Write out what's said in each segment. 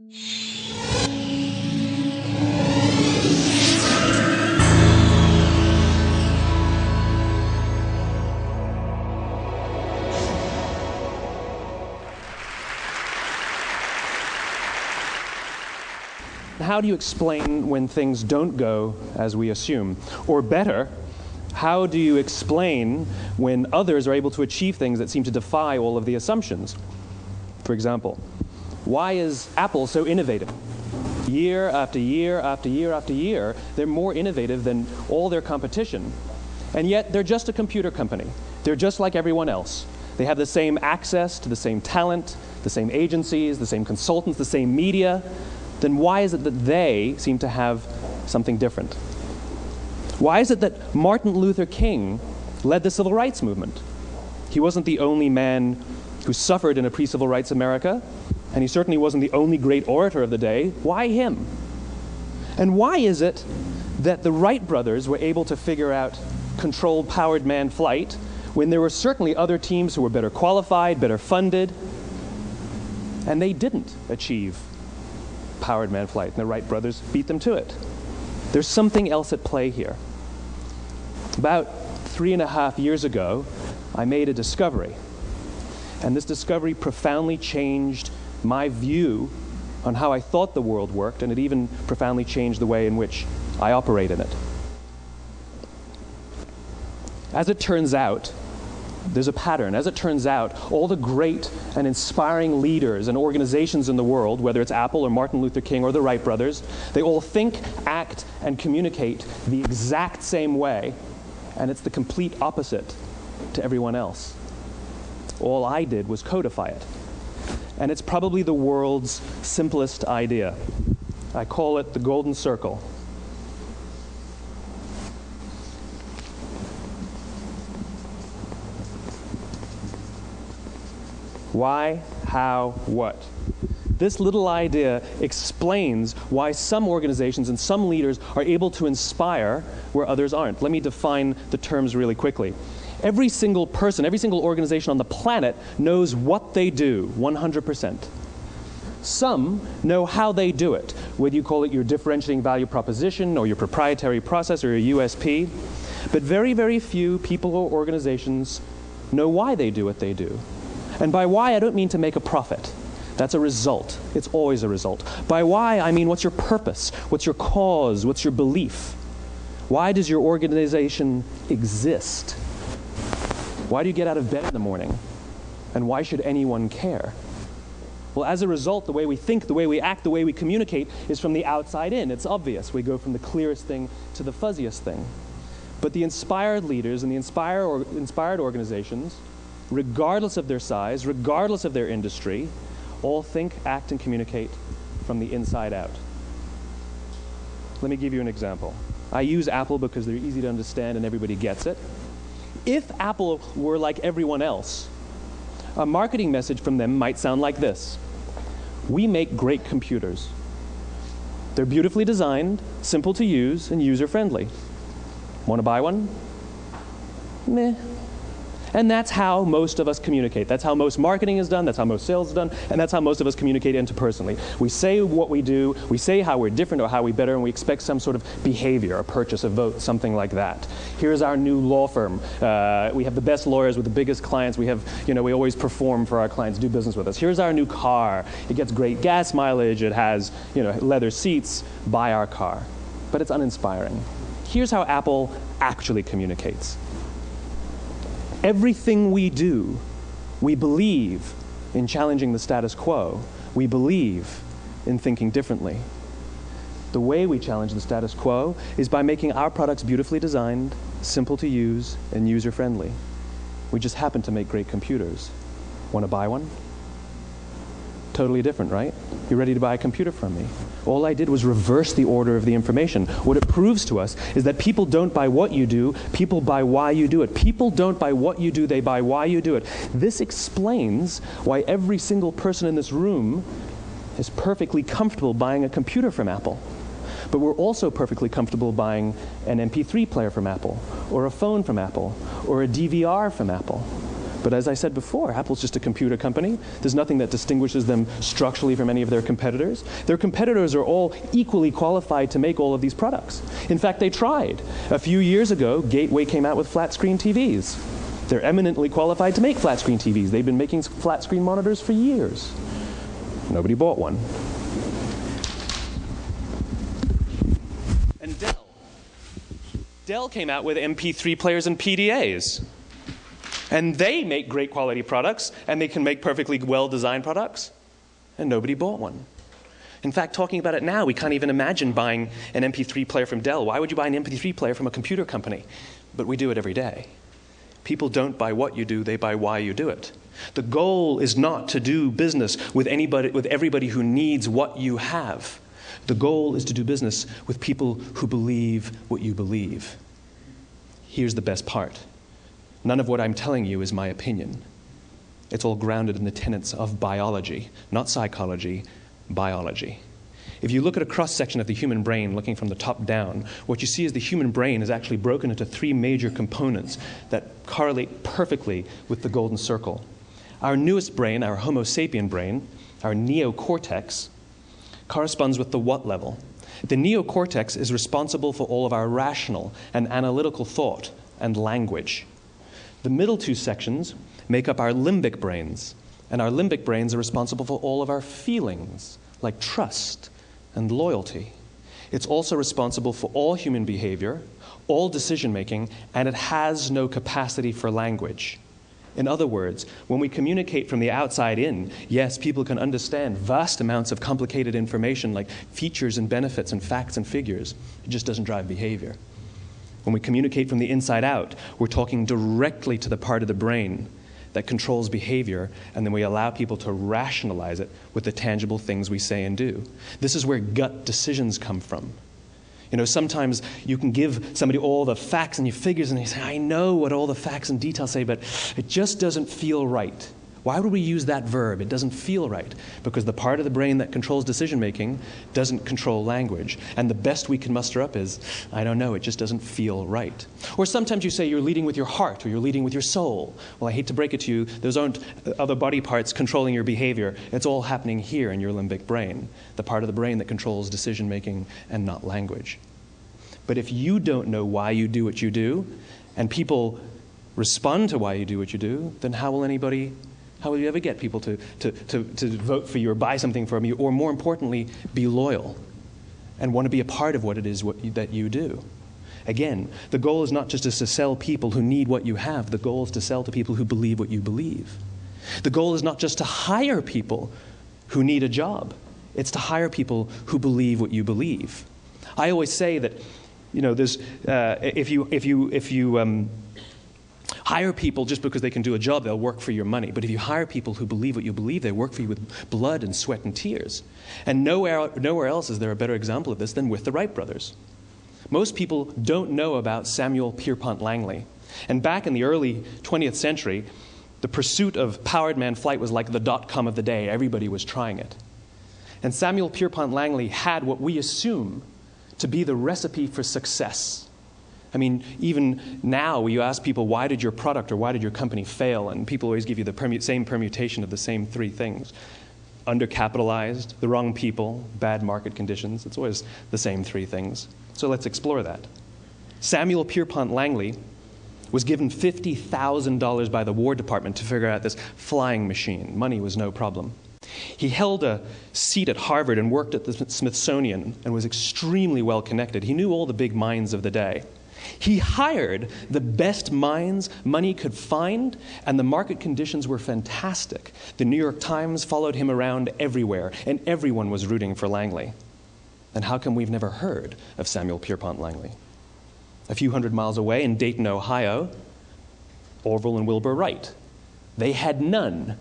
How do you explain when things don't go as we assume? Or better, how do you explain when others are able to achieve things that seem to defy all of the assumptions? For example, why is Apple so innovative? Year after year after year after year, they're more innovative than all their competition. And yet, they're just a computer company. They're just like everyone else. They have the same access to the same talent, the same agencies, the same consultants, the same media. Then why is it that they seem to have something different? Why is it that Martin Luther King led the civil rights movement? He wasn't the only man who suffered in a pre-civil rights America, and he certainly wasn't the only great orator of the day. Why him? And why is it that the Wright brothers were able to figure out controlled powered manned flight when there were certainly other teams who were better qualified, better funded, and they didn't achieve powered manned flight, and the Wright brothers beat them to it? There's something else at play here. About 3.5 years ago, I made a discovery, and this discovery profoundly changed my view on how I thought the world worked, and it even profoundly changed the way in which I operate in it. As it turns out, there's a pattern. As it turns out, all the great and inspiring leaders and organizations in the world, whether it's Apple or Martin Luther King or the Wright brothers, they all think, act, and communicate the exact same way, and it's the complete opposite to everyone else. All I did was codify it. And it's probably the world's simplest idea. I call it the golden circle. Why, how, what? This little idea explains why some organizations and some leaders are able to inspire where others aren't. Let me define the terms really quickly. Every single person, every single organization on the planet knows what they do, 100%. Some know how they do it, whether you call it your differentiating value proposition or your proprietary process or your USP. But very, very few people or organizations know why they do what they do. And by why, I don't mean to make a profit. That's a result. It's always a result. By why, I mean what's your purpose? What's your cause? What's your belief? Why does your organization exist? Why do you get out of bed in the morning? And why should anyone care? Well, as a result, the way we think, the way we act, the way we communicate is from the outside in. It's obvious. We go from the clearest thing to the fuzziest thing. But the inspired leaders and the inspired organizations, regardless of their size, regardless of their industry, all think, act, and communicate from the inside out. Let me give you an example. I use Apple because they're easy to understand and everybody gets it. If Apple were like everyone else, a marketing message from them might sound like this: we make great computers. They're beautifully designed, simple to use, and user-friendly. Want to buy one? Meh. And that's how most of us communicate. That's how most marketing is done, that's how most sales is done, and that's how most of us communicate interpersonally. We say what we do, we say how we're different or how we better, and we expect some sort of behavior, a purchase, a vote, something like that. Here's our new law firm. We have the best lawyers with the biggest clients. We have, we always perform for our clients, do business with us. Here's our new car. It gets great gas mileage. It has, leather seats. Buy our car. But it's uninspiring. Here's how Apple actually communicates. Everything we do, we believe in challenging the status quo. We believe in thinking differently. The way we challenge the status quo is by making our products beautifully designed, simple to use, and user-friendly. We just happen to make great computers. Want to buy one? Totally different, right? You're ready to buy a computer from me. All I did was reverse the order of the information. What it proves to us is that people don't buy what you do, people buy why you do it. People don't buy what you do, they buy why you do it. This explains why every single person in this room is perfectly comfortable buying a computer from Apple. But we're also perfectly comfortable buying an MP3 player from Apple, or a phone from Apple, or a DVR from Apple. But as I said before, Apple's just a computer company. There's nothing that distinguishes them structurally from any of their competitors. Their competitors are all equally qualified to make all of these products. In fact, they tried. A few years ago, Gateway came out with flat-screen TVs. They're eminently qualified to make flat-screen TVs. They've been making flat-screen monitors for years. Nobody bought one. And Dell came out with MP3 players and PDAs. And they make great quality products, and they can make perfectly well-designed products, and nobody bought one. In fact, talking about it now, we can't even imagine buying an MP3 player from Dell. Why would you buy an MP3 player from a computer company? But we do it every day. People don't buy what you do, they buy why you do it. The goal is not to do business with everybody who needs what you have. The goal is to do business with people who believe what you believe. Here's the best part. None of what I'm telling you is my opinion. It's all grounded in the tenets of biology, not psychology, biology. If you look at a cross-section of the human brain, looking from the top down, what you see is the human brain is actually broken into three major components that correlate perfectly with the golden circle. Our newest brain, our Homo sapien brain, our neocortex, corresponds with the what level. The neocortex is responsible for all of our rational and analytical thought and language. The middle two sections make up our limbic brains, and our limbic brains are responsible for all of our feelings, like trust and loyalty. It's also responsible for all human behavior, all decision-making, and it has no capacity for language. In other words, when we communicate from the outside in, yes, people can understand vast amounts of complicated information like features and benefits and facts and figures. It just doesn't drive behavior. When we communicate from the inside out, we're talking directly to the part of the brain that controls behavior, and then we allow people to rationalize it with the tangible things we say and do. This is where gut decisions come from. You know, sometimes you can give somebody all the facts and your figures, and they say, I know what all the facts and details say, but it just doesn't feel right. Why would we use that verb? It doesn't feel right. Because the part of the brain that controls decision-making doesn't control language. And the best we can muster up is, I don't know, it just doesn't feel right. Or sometimes you say you're leading with your heart or you're leading with your soul. Well, I hate to break it to you, those aren't other body parts controlling your behavior. It's all happening here in your limbic brain, the part of the brain that controls decision-making and not language. But if you don't know why you do what you do, and people respond to why you do what you do, then how will you ever get people to vote for you or buy something from you, or more importantly, be loyal and want to be a part of what it is that you do? Again, the goal is not just to sell people who need what you have. The goal is to sell to people who believe what you believe. The goal is not just to hire people who need a job. It's to hire people who believe what you believe. I always say that, you know, there's if you hire people just because they can do a job, they'll work for your money. But if you hire people who believe what you believe, they work for you with blood and sweat and tears. And nowhere else is there a better example of this than with the Wright brothers. Most people don't know about Samuel Pierpont Langley. And back in the early 20th century, the pursuit of powered man flight was like the dot-com of the day. Everybody was trying it. And Samuel Pierpont Langley had what we assume to be the recipe for success. I mean, even now, you ask people, why did your product or why did your company fail? And people always give you the same permutation of the same three things. Undercapitalized, the wrong people, bad market conditions. It's always the same three things. So let's explore that. Samuel Pierpont Langley was given $50,000 by the War Department to figure out this flying machine. Money was no problem. He held a seat at Harvard and worked at the Smithsonian and was extremely well connected. He knew all the big minds of the day. He hired the best minds money could find, and the market conditions were fantastic. The New York Times followed him around everywhere, and everyone was rooting for Langley. And how come we've never heard of Samuel Pierpont Langley? A few hundred miles away in Dayton, Ohio, Orville and Wilbur Wright. They had none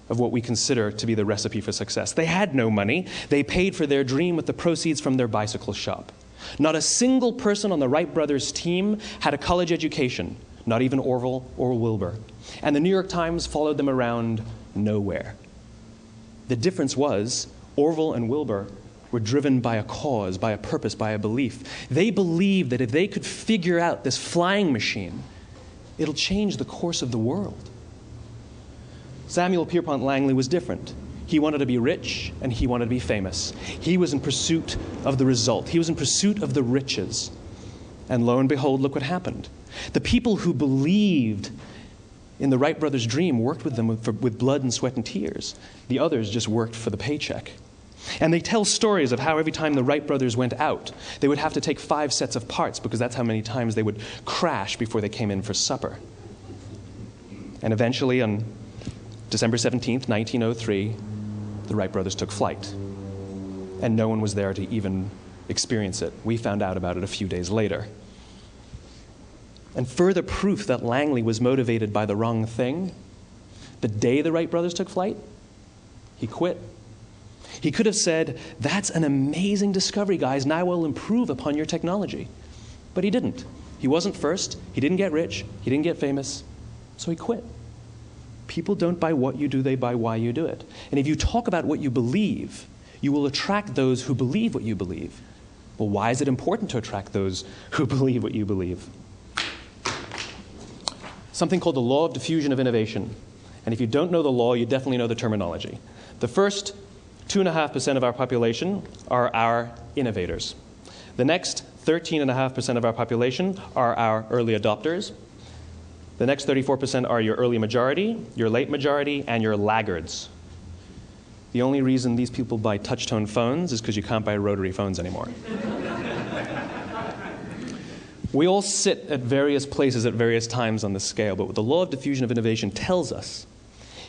of what we consider to be the recipe for success. They had no money. They paid for their dream with the proceeds from their bicycle shop. Not a single person on the Wright brothers' team had a college education, not even Orville or Wilbur. And the New York Times followed them around nowhere. The difference was Orville and Wilbur were driven by a cause, by a purpose, by a belief. They believed that if they could figure out this flying machine, it'll change the course of the world. Samuel Pierpont Langley was different. He wanted to be rich, and he wanted to be famous. He was in pursuit of the result. He was in pursuit of the riches. And lo and behold, look what happened. The people who believed in the Wright brothers' dream worked with them with blood and sweat and tears. The others just worked for the paycheck. And they tell stories of how every time the Wright brothers went out, they would have to take 5 sets of parts because that's how many times they would crash before they came in for supper. And eventually, on December 17th, 1903, the Wright brothers took flight. And no one was there to even experience it. We found out about it a few days later. And further proof that Langley was motivated by the wrong thing, the day the Wright brothers took flight, he quit. He could have said, "That's an amazing discovery, guys, and I will improve upon your technology." But he didn't. He wasn't first. He didn't get rich. He didn't get famous. So he quit. People don't buy what you do, they buy why you do it. And if you talk about what you believe, you will attract those who believe what you believe. Well, why is it important to attract those who believe what you believe? Something called the law of diffusion of innovation. And if you don't know the law, you definitely know the terminology. The first 2.5% of our population are our innovators. The next 13.5% of our population are our early adopters. The next 34% are your early majority, your late majority, and your laggards. The only reason these people buy touch-tone phones is because you can't buy rotary phones anymore. We all sit at various places at various times on the scale, but what the law of diffusion of innovation tells us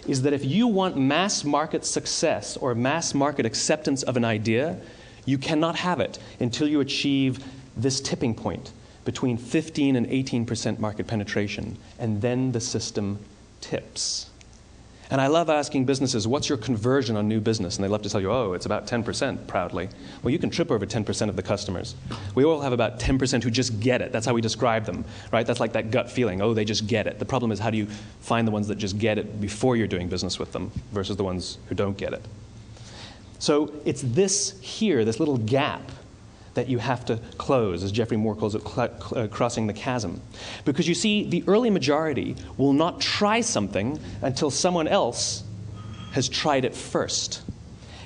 is that if you want mass market success or mass market acceptance of an idea, you cannot have it until you achieve this tipping point between 15 and 18% market penetration, and then the system tips. And I love asking businesses, what's your conversion on new business? And they love to tell you, oh, it's about 10%, proudly. Well, you can trip over 10% of the customers. We all have about 10% who just get it. That's how we describe them, right? That's like that gut feeling, oh, they just get it. The problem is, how do you find the ones that just get it before you're doing business with them versus the ones who don't get it? So it's this here, this little gap, that you have to close, as Geoffrey Moore calls it, crossing the chasm. Because you see, the early majority will not try something until someone else has tried it first.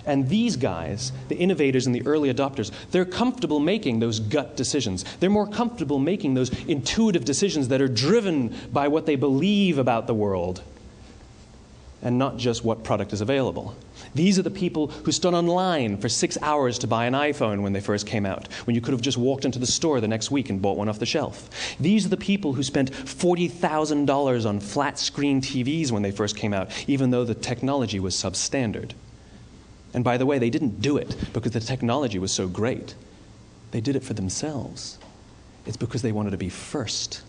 And these guys, the innovators and the early adopters, they're comfortable making those gut decisions. They're more comfortable making those intuitive decisions that are driven by what they believe about the world and not just what product is available. These are the people who stood online for 6 hours to buy an iPhone when they first came out, when you could have just walked into the store the next week and bought one off the shelf. These are the people who spent $40,000 on flat-screen TVs when they first came out, even though the technology was substandard. And by the way, they didn't do it because the technology was so great. They did it for themselves. It's because they wanted to be first.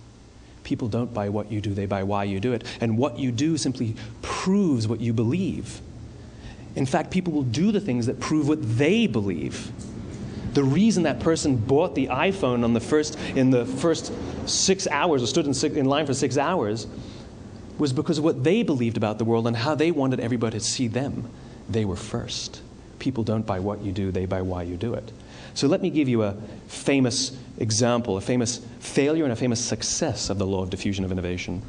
People don't buy what you do, they buy why you do it. And what you do simply proves what you believe. In fact, people will do the things that prove what they believe. The reason that person bought the iPhone in the first 6 hours, or stood in line for 6 hours, was because of what they believed about the world and how they wanted everybody to see them. They were first. People don't buy what you do, they buy why you do it. So let me give you a famous example, a famous failure and a famous success of the law of diffusion of innovation.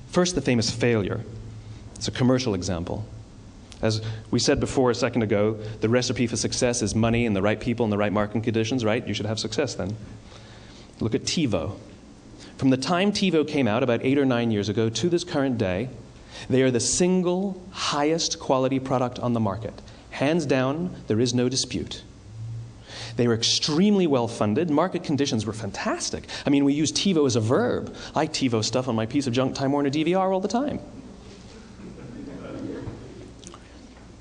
First, the famous failure. It's a commercial example. As we said before a second ago, the recipe for success is money and the right people and the right marketing conditions, right? You should have success then. Look at TiVo. From the time TiVo came out about 8 or 9 years ago to this current day, they are the single highest quality product on the market. Hands down, there is no dispute. They were extremely well-funded. Market conditions were fantastic. I mean, we use TiVo as a verb. I TiVo stuff on my piece of junk Time Warner DVR all the time.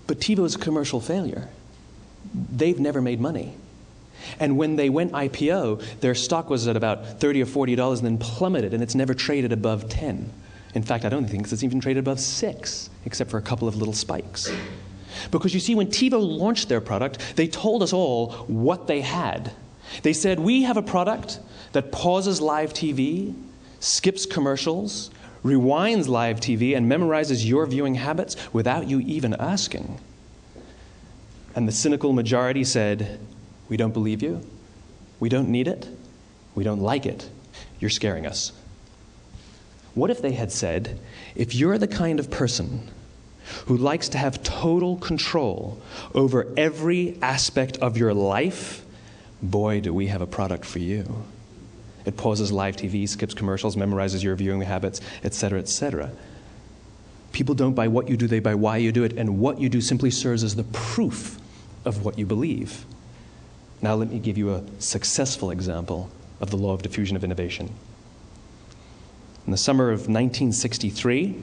But TiVo is a commercial failure. They've never made money. And when they went IPO, their stock was at about $30 or $40 and then plummeted, and it's never traded above 10. In fact, I don't think it's even traded above 6, except for a couple of little spikes. Because you see, when TiVo launched their product, they told us all what they had. They said, we have a product that pauses live TV, skips commercials, rewinds live TV, and memorizes your viewing habits without you even asking. And the cynical majority said, we don't believe you, we don't need it, we don't like it, you're scaring us. What if they had said, if you're the kind of person who likes to have total control over every aspect of your life, boy, do we have a product for you. It pauses live TV, skips commercials, memorizes your viewing habits, etc., etc. People don't buy what you do, they buy why you do it, and what you do simply serves as the proof of what you believe. Now let me give you a successful example of the law of diffusion of innovation. In the summer of 1963,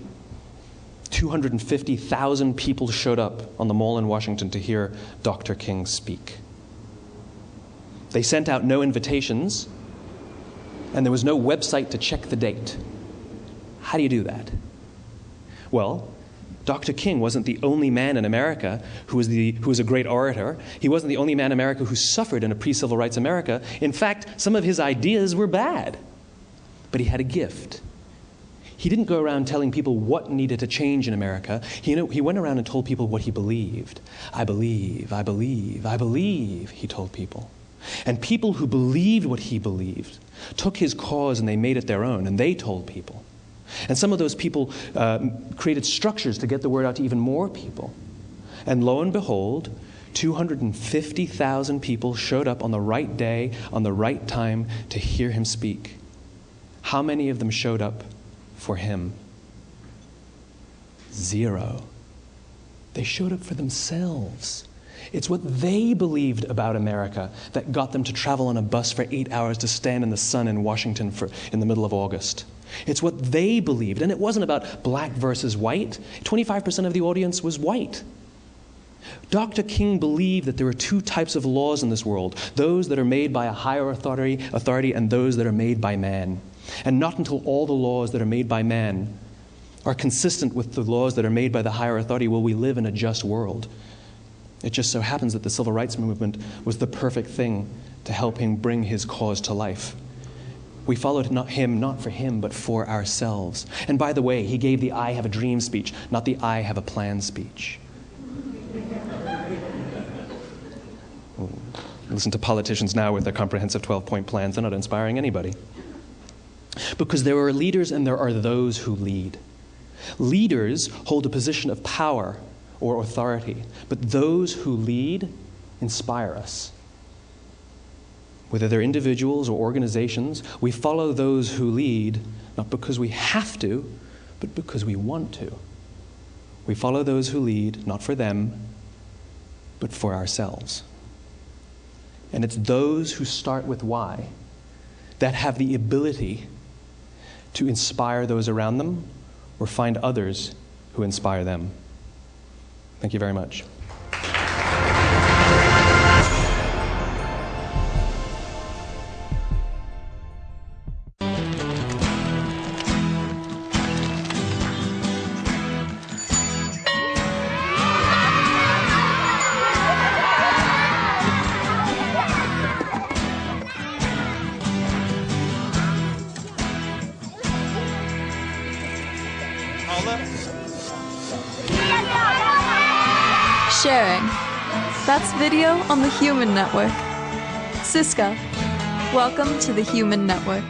250,000 people showed up on the Mall in Washington to hear Dr. King speak. They sent out no invitations, and there was no website to check the date. How do you do that? Well, Dr. King wasn't the only man in America who was a great orator. He wasn't the only man in America who suffered in a pre-civil rights America. In fact, some of his ideas were bad. But he had a gift. He didn't go around telling people what needed to change in America. He went around and told people what he believed. I believe, I believe, I believe, he told people. And people who believed what he believed took his cause and they made it their own, and they told people. And some of those people created structures to get the word out to even more people. And lo and behold, 250,000 people showed up on the right day, on the right time to hear him speak. How many of them showed up for him? 0. They showed up for themselves. It's what they believed about America that got them to travel on a bus for 8 hours to stand in the sun in Washington in the middle of August. It's what they believed, and it wasn't about black versus white. 25% of the audience was white. Dr. King believed that there are 2 types of laws in this world, those that are made by a higher authority and those that are made by man. And not until all the laws that are made by man are consistent with the laws that are made by the higher authority will we live in a just world. It just so happens that the civil rights movement was the perfect thing to help him bring his cause to life. We followed him not for him, but for ourselves. And by the way, he gave the I have a dream speech, not the I have a plan speech. Listen to politicians now with their comprehensive 12-point plans. They're not inspiring anybody. Because there are leaders and there are those who lead. Leaders hold a position of power or authority, but those who lead inspire us. Whether they're individuals or organizations, we follow those who lead not because we have to, but because we want to. We follow those who lead not for them, but for ourselves. And it's those who start with why that have the ability to inspire those around them or find others who inspire them. Thank you very much. Sharing. That's video on the Human Network. Siska, welcome to the Human Network.